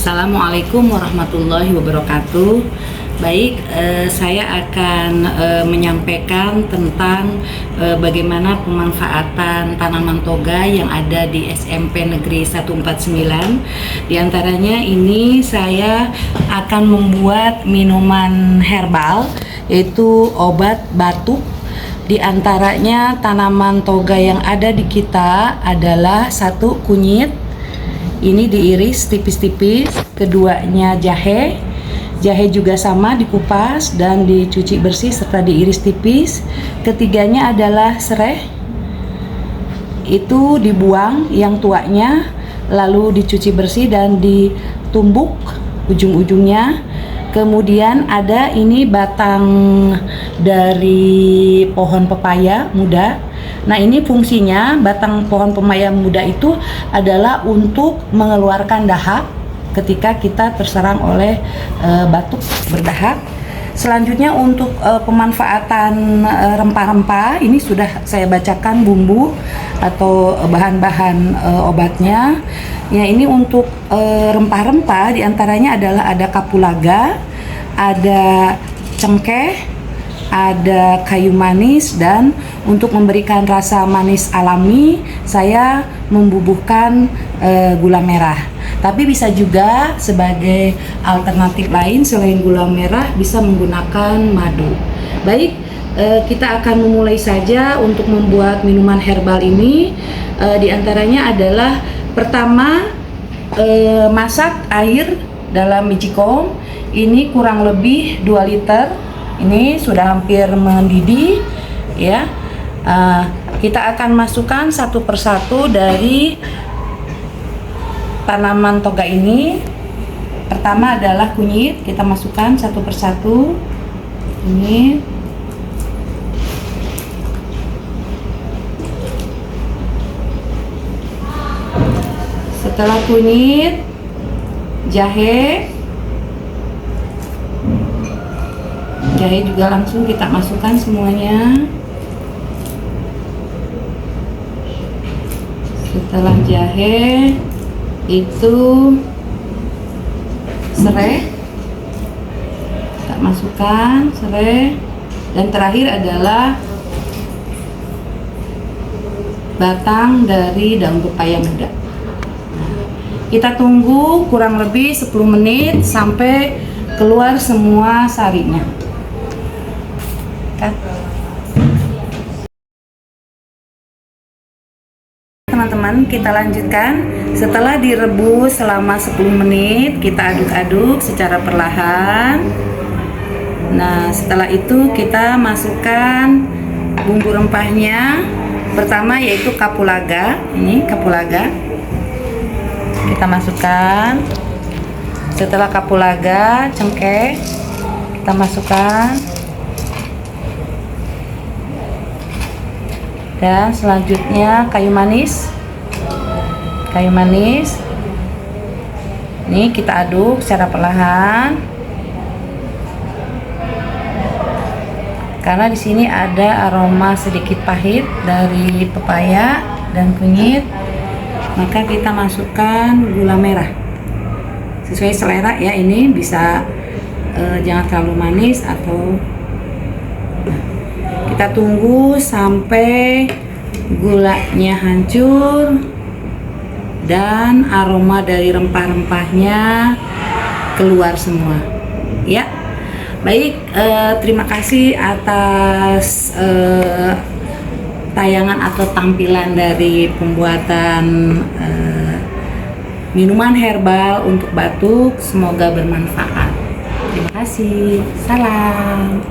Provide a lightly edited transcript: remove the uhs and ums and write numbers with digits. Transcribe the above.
Assalamualaikum warahmatullahi wabarakatuh. Baik, saya akan menyampaikan tentang bagaimana pemanfaatan tanaman toga yang ada di SMP Negeri 149. Di antaranya ini saya akan membuat minuman herbal, yaitu obat batuk. Di antaranya tanaman toga yang ada di kita adalah satu, kunyit. Ini diiris tipis-tipis. Keduanya jahe. Jahe juga sama, dikupas dan dicuci bersih serta diiris tipis. Ketiganya adalah sereh. Itu dibuang yang tuanya, lalu dicuci bersih dan ditumbuk ujung-ujungnya. Kemudian ada ini batang dari pohon pepaya muda. Nah, ini fungsinya batang pohon pepaya muda itu adalah untuk mengeluarkan dahak ketika kita terserang oleh batuk berdahak. Selanjutnya untuk pemanfaatan rempah-rempah, ini sudah saya bacakan bumbu atau bahan-bahan obatnya. Ya, ini untuk rempah-rempah diantaranya adalah ada kapulaga, ada cengkeh, ada kayu manis, dan untuk memberikan rasa manis alami saya membubuhkan gula merah. Tapi bisa juga sebagai alternatif lain selain gula merah bisa menggunakan madu. Baik, kita akan memulai saja untuk membuat minuman herbal ini. Di antaranya adalah pertama, masak air dalam magicom. Ini kurang lebih 2 liter. Ini sudah hampir mendidih ya. Kita akan masukkan satu persatu dari tanaman toga ini. Pertama adalah kunyit, kita masukkan satu persatu. Kunyit, setelah kunyit, jahe juga langsung kita masukkan semuanya. Setelah jahe itu serai, kita masukkan serai, dan terakhir adalah batang dari daun pepaya muda. Kita tunggu kurang lebih 10 menit sampai keluar semua sarinya. Teman-teman, kita lanjutkan. Setelah direbus selama 10 menit, kita aduk-aduk secara perlahan. Nah, setelah itu kita masukkan bumbu rempahnya. Pertama yaitu kapulaga. Ini kapulaga kita masukkan. Setelah kapulaga, cengkeh kita masukkan. Dan selanjutnya kayu manis. Ini kita aduk secara perlahan. Karena di sini ada aroma sedikit pahit dari pepaya dan kunyit, maka kita masukkan gula merah. Sesuai selera ya, ini bisa jangan terlalu manis atau kita tunggu sampai gulanya hancur dan aroma dari rempah-rempahnya keluar semua ya. Baik, terima kasih atas tayangan atau tampilan dari pembuatan minuman herbal untuk batuk. Semoga bermanfaat. Terima kasih. Salam.